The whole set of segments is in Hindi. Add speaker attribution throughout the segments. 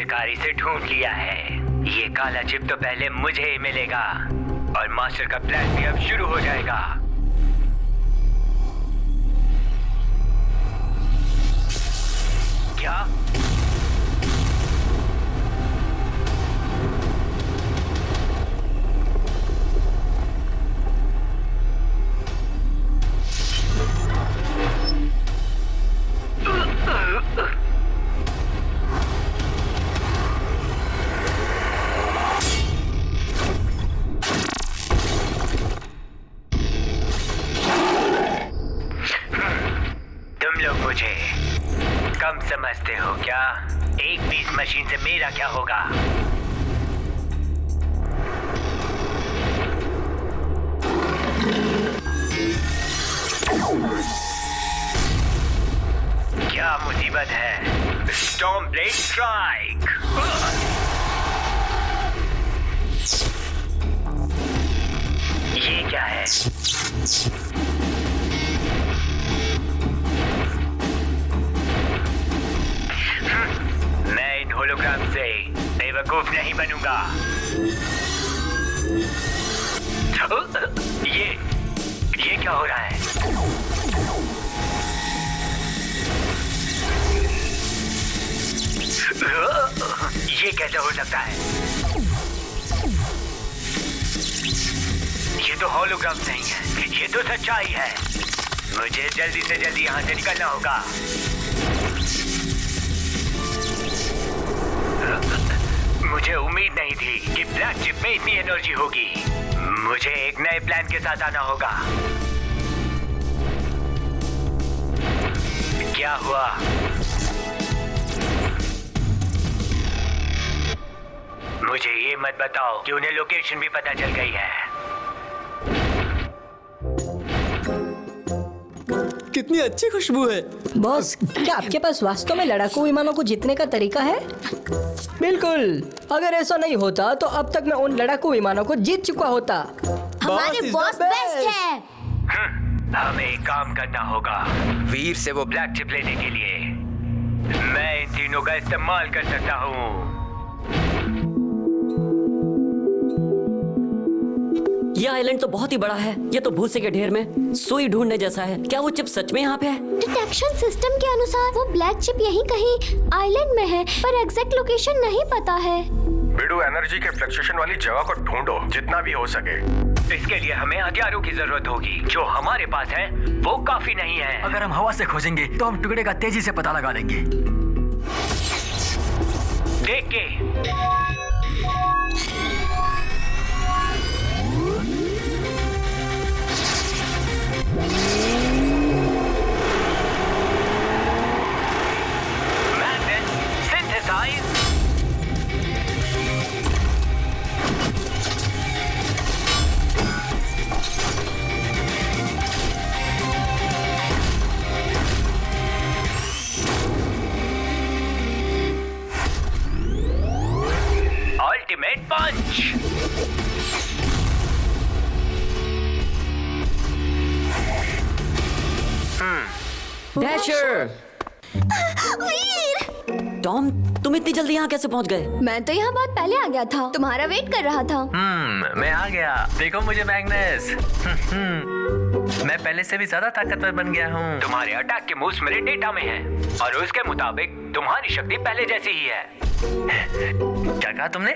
Speaker 1: आखिरकार इसे ढूंढ लिया है। ये काला चिप तो पहले मुझे ही मिलेगा और मास्टर का प्लान भी अब शुरू हो जाएगा। क्या? मुझे कम समझते हो क्या? एक पीस मशीन से मेरा क्या होगा? क्या मुसीबत है? Storm blade strike! ये क्या है? मैं इन होलोग्राम से बेवकूफ नहीं बनूंगा। ये क्या हो रहा है? ये कैसे हो सकता है? ये तो होलोग्राम नहीं है, ये तो सच्चाई है। मुझे जल्दी से जल्दी यहाँ से निकलना होगा। मुझे उम्मीद नहीं थी कि ब्लैक चिप में इतनी एनर्जी होगी। मुझे एक नए प्लान के साथ आना होगा। क्या हुआ? मुझे ये मत बताओ कि उन्हें लोकेशन भी पता चल गई है।
Speaker 2: कितनी अच्छी खुशबू है।
Speaker 3: बॉस, क्या आपके पास वास्तव में लड़ाकू विमानों को जीतने का तरीका है? बिल्कुल, अगर ऐसा नहीं होता तो अब तक मैं उन लड़ाकू विमानों को जीत चुका होता।
Speaker 4: हमारे बॉस बेस्ट है।
Speaker 1: हमें एक काम करना होगा। वीर से वो ब्लैक चिप लेने के लिए मैं इन तीनों का इस्तेमाल कर सकता हूँ।
Speaker 5: ये आइलैंड तो बहुत ही बड़ा है। ये तो भूसे के ढेर में सुई ढूंढने जैसा है। क्या वो चिप सच में यहाँ पे है?
Speaker 4: डिटेक्शन सिस्टम के अनुसार वो ब्लैक चिप यहीं कहीं आइलैंड में है, पर एग्जैक्ट लोकेशन नहीं पता है।
Speaker 6: बिडू, एनर्जी के फ्लक्चुएशन वाली जगह को ढूंढो जितना भी हो सके।
Speaker 1: इसके लिए हमें हथियारों की जरूरत होगी। जो हमारे पास है वो काफी नहीं है।
Speaker 2: अगर हम हवा से खोजेंगे तो हम टुकड़े का तेजी से पता लगा लेंगे।
Speaker 1: देख के अल्टीमेट पंच।
Speaker 5: डैशर!
Speaker 4: वीर!
Speaker 5: टॉम, तुम इतनी जल्दी यहाँ कैसे पहुँच गए?
Speaker 4: मैं तो यहाँ बहुत पहले आ गया था, तुम्हारा वेट कर रहा था।
Speaker 1: मैं आ गया। देखो मुझे, मैग्नस। मैं पहले से भी ज्यादा ताकतवर बन गया हूँ। तुम्हारे अटैक के मूव्स मेरे डेटा में हैं और उसके मुताबिक तुम्हारी शक्ति पहले जैसी ही है। क्या कहा तुमने?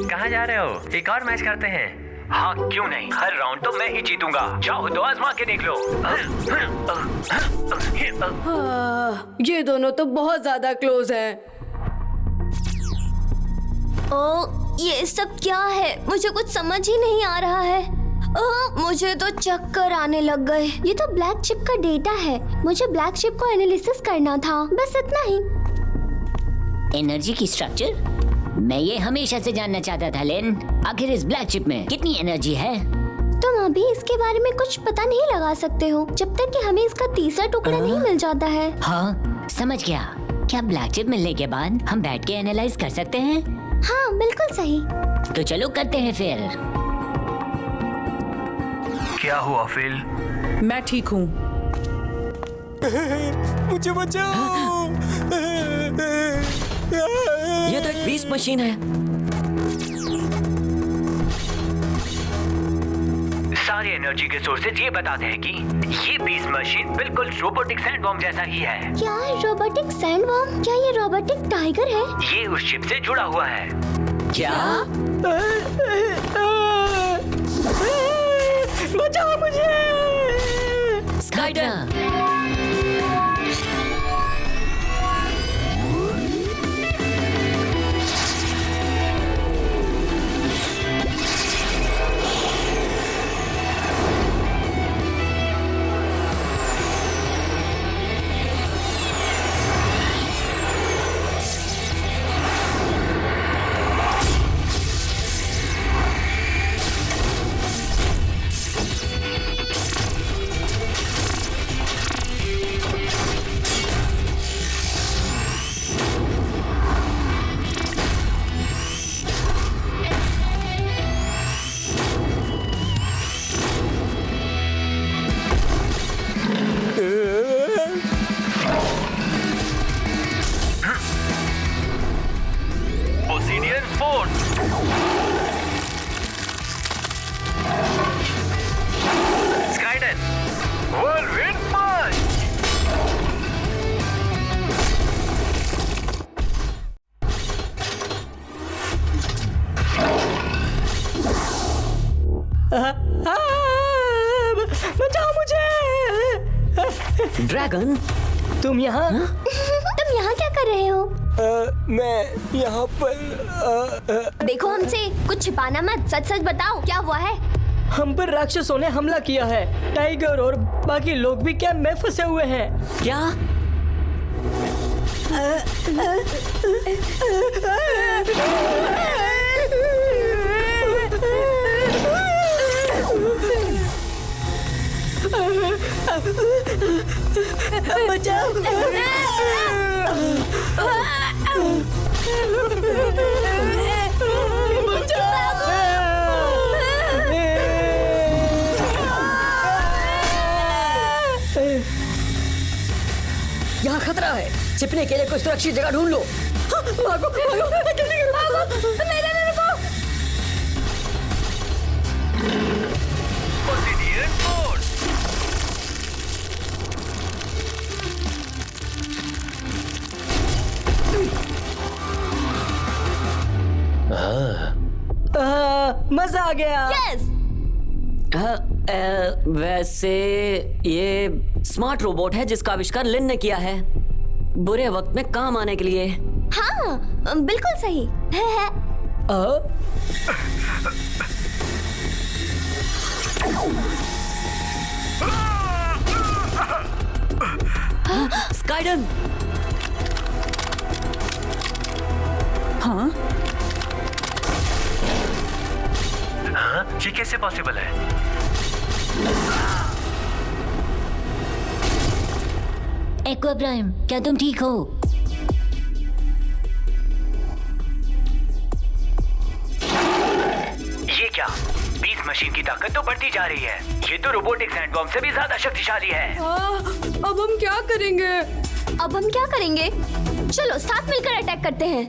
Speaker 1: कहाँ जा रहे हो? एक और मैच करते हैं। हाँ, क्यों नहीं? हर राउंड तो मैं ही जीतूंगा। चाहो तो आजमा के देख लो।
Speaker 7: ये दोनों तो बहुत ज्यादा क्लोज हैं।
Speaker 4: ओ, ये सब क्या है? मुझे कुछ समझ ही नहीं आ रहा है। मुझे तो चक्कर आने लग गए। ये तो ब्लैक चिप का डेटा है। मुझे ब्लैक चिप को एनालिसिस करना था, बस इतना ही।
Speaker 8: एनर्जी की स्ट्रक्चर? मैं ये हमेशा से जानना चाहता था लेन। आखिर इस ब्लैक चिप में कितनी एनर्जी है?
Speaker 4: तुम अभी इसके बारे में कुछ पता नहीं लगा सकते हो जब तक कि हमें इसका तीसरा टुकड़ा नहीं मिल जाता है।
Speaker 8: हाँ, समझ गया। क्या ब्लैक चिप मिलने के बाद हम बैठ के एनालाइज कर सकते हैं?
Speaker 4: हाँ, बिल्कुल सही।
Speaker 8: तो चलो करते हैं फिर।
Speaker 1: क्या हुआ फिल?
Speaker 7: मैं ठीक हूँ।
Speaker 2: मुझे बचाओ।
Speaker 5: ये तो एक बीस्ट मशीन है।
Speaker 1: सारे एनर्जी के सोर्सेज ये बताते हैं कि ये बीस मशीन बिल्कुल रोबोटिक सैंडवर्म जैसा ही है।
Speaker 4: क्या रोबोटिक सैंडवर्म? क्या ये रोबोटिक टाइगर है?
Speaker 1: ये उस शिप से जुड़ा हुआ है।
Speaker 5: क्या?
Speaker 3: बचाओ मुझे।
Speaker 5: स्काइडर।
Speaker 1: ओसिडियन फोर्स। स्काइडर व्हिरलविंड पंच।
Speaker 3: बचाओ मुझे।
Speaker 5: ड्रैगन।
Speaker 3: तुम यहाँ?
Speaker 4: तुम यहाँ क्या कर रहे हो?
Speaker 3: मैं यहाँ पर
Speaker 4: देखो हमसे कुछ छिपाना मत, सच सच बताओ क्या हुआ है?
Speaker 3: हम पर राक्षसों ने हमला किया है। टाइगर और बाकी लोग भी कैंप में फंसे हुए हैं।
Speaker 5: क्या?
Speaker 3: बचाओ।
Speaker 2: यहाँ खतरा है, छिपने के लिए कोई सुरक्षित जगह ढूंढ लो।
Speaker 3: भागो भागो भागो। मेरे रुको।
Speaker 1: ओसिडियन फोर्स।
Speaker 3: मजा आ गया।
Speaker 4: यस।
Speaker 5: वैसे ये स्मार्ट रोबोट है जिसका आविष्कार लिन ने किया है, बुरे वक्त में काम आने के लिए।
Speaker 4: हाँ बिल्कुल सही है।
Speaker 5: स्काइडन।
Speaker 2: हाँ?
Speaker 1: हाँ? ये कैसे पॉसिबल है?
Speaker 8: एक्वा प्राइम, क्या तुम ठीक हो?
Speaker 1: ये क्या? बीस मशीन की ताकत तो बढ़ती जा रही है। ये तो रोबोटिक सैंडवर्म से भी ज्यादा शक्तिशाली है।
Speaker 7: अब हम क्या करेंगे?
Speaker 4: अब हम क्या करेंगे? चलो साथ मिलकर अटैक करते हैं।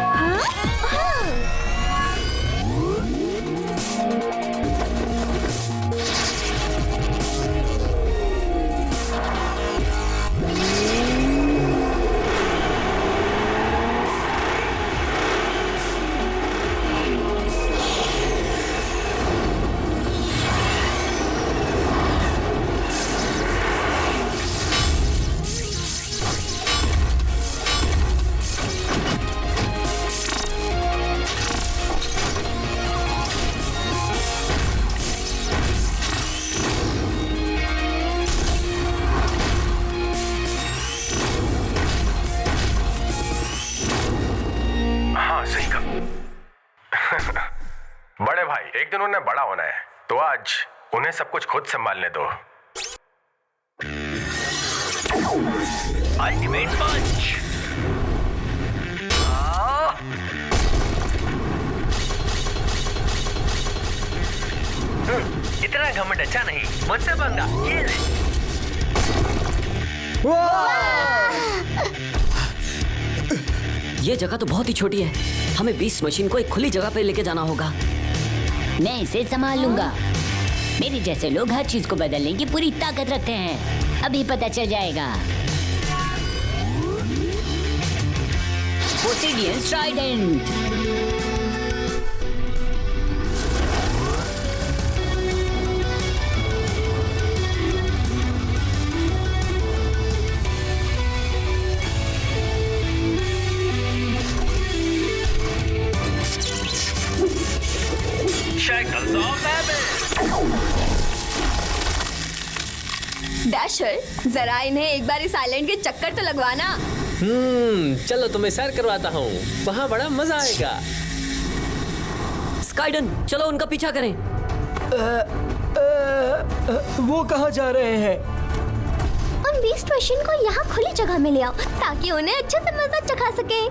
Speaker 4: हाँ? हाँ।
Speaker 6: बड़े भाई, एक दिन उन्हें बड़ा होना है, तो आज उन्हें सब कुछ खुद संभालने दो।
Speaker 1: अल्टीमेट पंच। इतना घमंड अच्छा नहीं, मुझसे पंगा। ये ले।
Speaker 5: ये जगह तो बहुत ही छोटी है। हमें बीस्ट मशीन को एक खुली जगह पे लेके जाना होगा।
Speaker 8: मैं इसे संभाल लूंगा। मेरे जैसे लोग हर चीज को बदलने की पूरी ताकत रखते हैं। अभी पता चल जाएगा। Poseidon strident.
Speaker 1: Shackles of Abyss।
Speaker 4: Dasher, जरा इन्हें एक बार इस आइलैंड के चक्कर तो लगवाना।
Speaker 9: चलो तुम्हें सैर करवाता हूँ, वहाँ बड़ा मजा आएगा।
Speaker 5: स्काइडन, चलो उनका पीछा करें।
Speaker 3: वो कहाँ जा रहे हैं?
Speaker 4: उन बीस्ट मशीन को यहाँ खुली जगह में ले आओ ताकि उन्हें अच्छे से मजा चखा सके।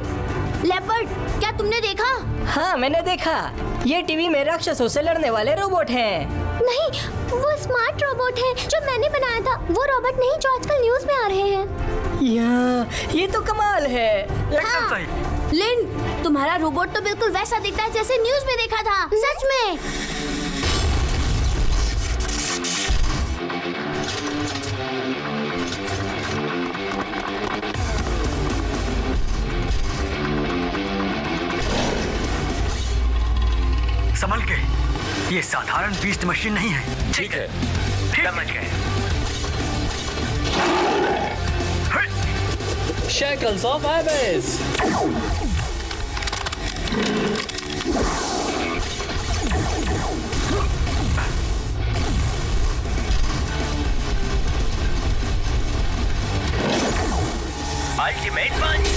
Speaker 4: लेपर्ड, क्या तुमने देखा?
Speaker 3: हाँ, मैंने देखा। ये टीवी में राक्षसों से लड़ने वाले रोबोट हैं।
Speaker 4: नहीं, वो स्मार्ट रोबोट है जो मैंने बनाया था। वो रोबोट नहीं जो आजकल न्यूज में आ रहे हैं।
Speaker 3: ये तो कमाल है।
Speaker 4: एकदम सही। लिन, तुम्हारा रोबोट तो बिल्कुल वैसा दिखता है जैसे न्यूज में देखा था। सच में।
Speaker 1: संभल के, ये साधारण बीस्ट मशीन नहीं है।
Speaker 9: ठीक है।
Speaker 1: समझ गए।
Speaker 9: Shackles of Abyss।
Speaker 1: अल्टीमेट पंच।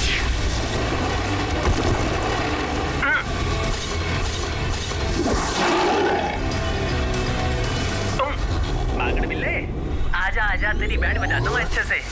Speaker 1: भागड़ बिल्ले, आजा आजा, तेरी बैंड बजा दूं अच्छे से।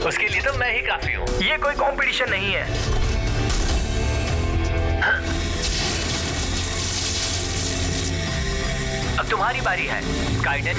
Speaker 1: उसके लिए तो मैं ही काफी हूँ। ये कोई कंपटीशन नहीं है। अब तुम्हारी बारी है, स्काइडन।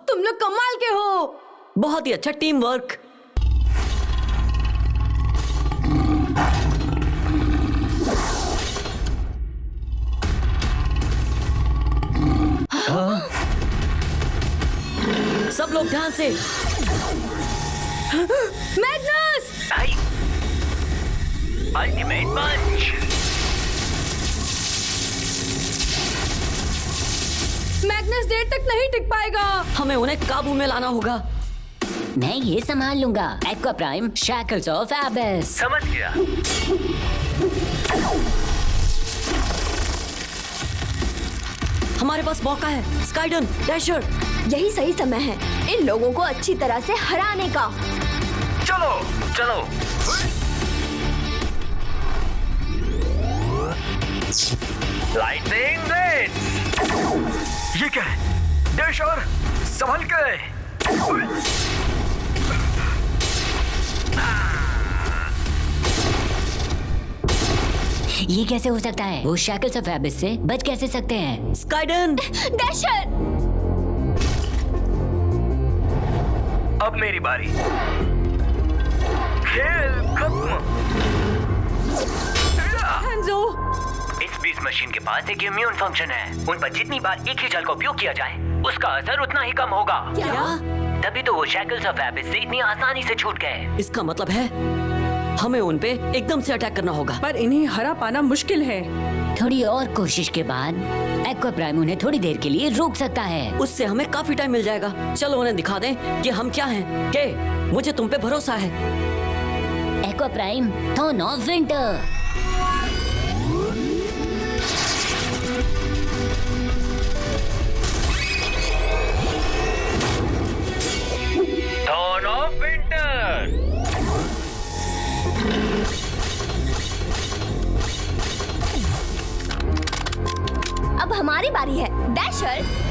Speaker 7: तुम लोग कमाल के हो।
Speaker 5: बहुत ही अच्छा टीम वर्क। सब लोग ध्यान से।
Speaker 7: मैग्नस!
Speaker 1: अल्टीमेट पंच।
Speaker 7: मैग्नस देर तक नहीं टिक पाएगा।
Speaker 5: हमें उन्हें काबू में लाना होगा।
Speaker 8: मैं ये संभाल लूंगा। Aqua prime, shackles of एबिस।
Speaker 1: समझ गया।
Speaker 5: हमारे पास मौका है, स्काइडन, डैशर।
Speaker 4: यही सही समय है इन लोगों को अच्छी तरह से हराने का।
Speaker 1: चलो चलो। Lightning blade. ये क्या है? डैशर, संभल के।
Speaker 8: ये कैसे हो सकता है? वो शैकल्स ऑफ एबिस से बच कैसे सकते हैं?
Speaker 5: स्काइडन!
Speaker 4: डैशर!
Speaker 1: अब मेरी बारी। खेल खत्म।
Speaker 7: हैंजो!
Speaker 1: इस बीस्ट मशीन के पास एक इम्यून फंक्शन है। उन पर जितनी बार एक ही जल का उपयोग किया जाए, उसका असर उतना ही कम होगा।
Speaker 5: क्या?
Speaker 1: तभी तो वो शैकल्स ऑफ एबिस से इतनी आसानी से छूट गए।
Speaker 5: इसका मतलब है हमें उन पे एकदम से अटैक करना होगा।
Speaker 7: पर इन्हें हरा पाना मुश्किल है।
Speaker 8: थोड़ी और कोशिश के बाद एक्वा प्राइम उन्हें थोड़ी देर के लिए रोक सकता है।
Speaker 5: उससे हमें काफी टाइम मिल जाएगा। चलो उन्हें दिखा दें कि हम क्या हैं। के, मुझे तुम पे भरोसा है।
Speaker 8: Aqua prime, thorn of winter.
Speaker 4: अब हमारी बारी है। डैशर।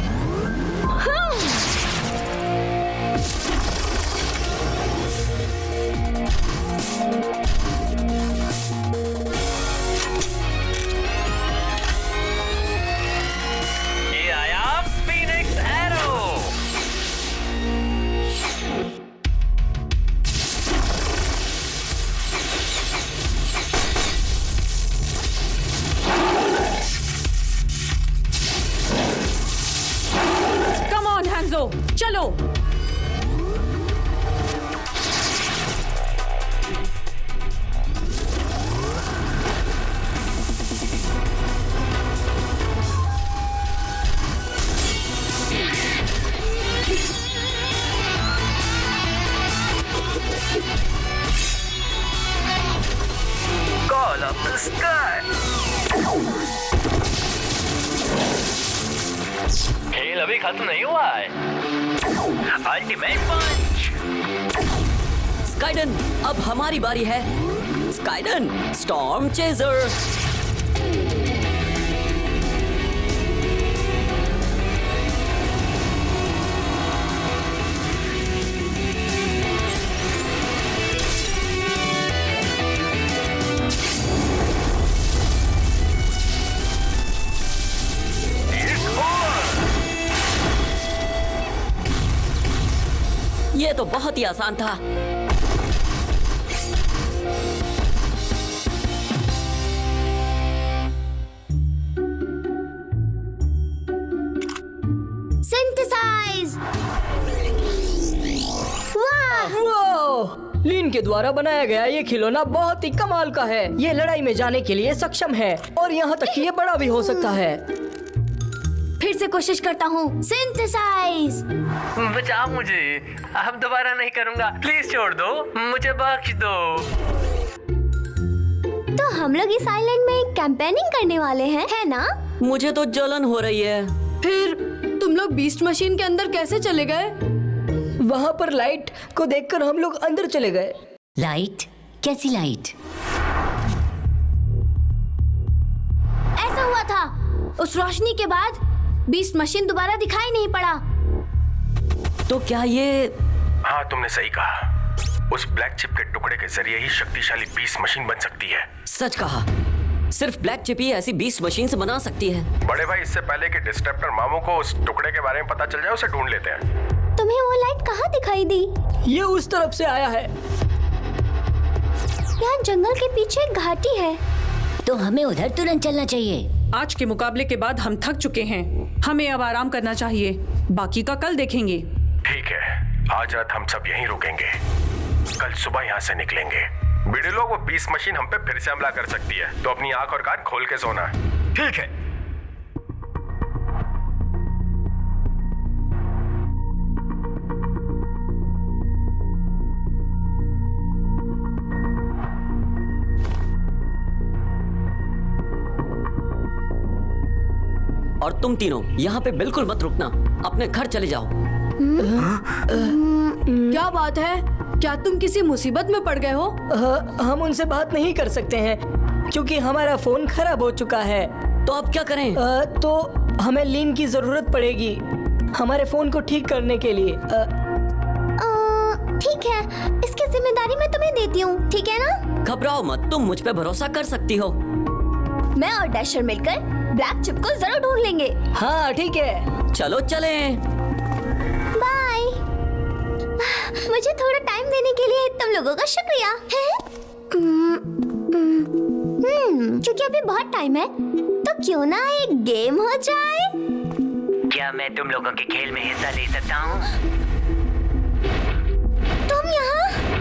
Speaker 1: ये आया फीनिक्स एरो।
Speaker 7: कम ऑन हैंजो, चलो।
Speaker 1: Call of the sky. खेल अभी खत्म नहीं हुआ है। अल्टीमेट पंच।
Speaker 5: स्काइडन, अब हमारी बारी है। स्काइडन, स्टॉर्म चेजर। ये तो बहुत ही आसान था।
Speaker 4: सिंथेसाइज। वाह!
Speaker 3: वो लीन के द्वारा बनाया गया ये खिलौना बहुत ही कमाल का है। ये लड़ाई में जाने के लिए सक्षम है और यहाँ तक कि ये बड़ा भी हो सकता है।
Speaker 4: फिर से कोशिश करता हूँ। सिंथेसाइज।
Speaker 1: बचाओ मुझे, अब दोबारा नहीं करूँगा। प्लीज छोड़ दो, मुझे बख्श दो।
Speaker 4: तो हम लोग इस आइलैंड में कैंपेनिंग करने वाले हैं, है ना?
Speaker 5: मुझे तो जलन हो रही है।
Speaker 7: फिर तुम लोग बीस्ट मशीन के अंदर कैसे चले गए?
Speaker 3: वहाँ पर लाइट को देखकर हम लोग अंदर चले गए।
Speaker 8: लाइट? कैसी लाइट?
Speaker 4: ऐसा हुआ था। उस रोशनी के बाद बीस्ट मशीन दोबारा दिखाई नहीं पड़ा।
Speaker 5: तो क्या ये?
Speaker 6: हाँ, तुमने सही कहा। उस ब्लैक चिप के टुकड़े के जरिए ही शक्तिशाली बीस्ट मशीन बन सकती है।
Speaker 5: सच कहा। सिर्फ ब्लैक चिप ही ऐसी बीस्ट मशीन से बना सकती है।
Speaker 6: बड़े भाई, इससे पहले कि डिस्ट्रप्टर मामू को उस टुकड़े के बारे में पता चल जाए, उसे ढूंढ लेते हैं।
Speaker 4: तुम्हें वो लाइट कहाँ दिखाई दी?
Speaker 3: ये उस तरफ से आया है।
Speaker 4: यहाँ जंगल के पीछे एक घाटी है।
Speaker 8: तो हमें उधर तुरंत चलना चाहिए।
Speaker 7: आज के मुकाबले के बाद हम थक चुके हैं। हमें अब आराम करना चाहिए। बाकी का कल देखेंगे।
Speaker 6: ठीक है, आज रात हम सब यहीं रुकेंगे। कल सुबह यहाँ से निकलेंगे। बीड़े लोग, वो बीस्ट मशीन हम पे फिर से हमला कर सकती है, तो अपनी आंख और कान खोल के सोना।
Speaker 1: ठीक है।
Speaker 5: और तुम तीनों यहाँ पे बिल्कुल मत रुकना। अपने घर चले जाओ।
Speaker 7: क्या बात है? क्या तुम किसी मुसीबत में पड़ गए हो?
Speaker 3: हम उनसे बात नहीं कर सकते हैं क्योंकि हमारा फोन खराब हो चुका है।
Speaker 5: तो अब क्या करें?
Speaker 3: तो हमें लीन की जरूरत पड़ेगी हमारे फोन को ठीक करने के लिए।
Speaker 4: ठीक है, इसकी जिम्मेदारी मैं तुम्हें देती हूँ, ठीक है ना?
Speaker 5: घबराओ मत, तुम मुझ पे भरोसा कर सकती हो।
Speaker 4: मैं और डैशर मिलकर ब्लैक चिप को जरूर ढूंढ लेंगे।
Speaker 3: हाँ ठीक है,
Speaker 5: चलो चलें।
Speaker 4: बाय। मुझे थोड़ा टाइम देने के लिए तुम लोगों का शुक्रिया है। क्योंकि अभी बहुत टाइम है, तो क्यों ना एक गेम हो जाए?
Speaker 1: क्या मैं तुम लोगों के खेल में हिस्सा ले सकता हूँ?
Speaker 4: तुम यहाँ?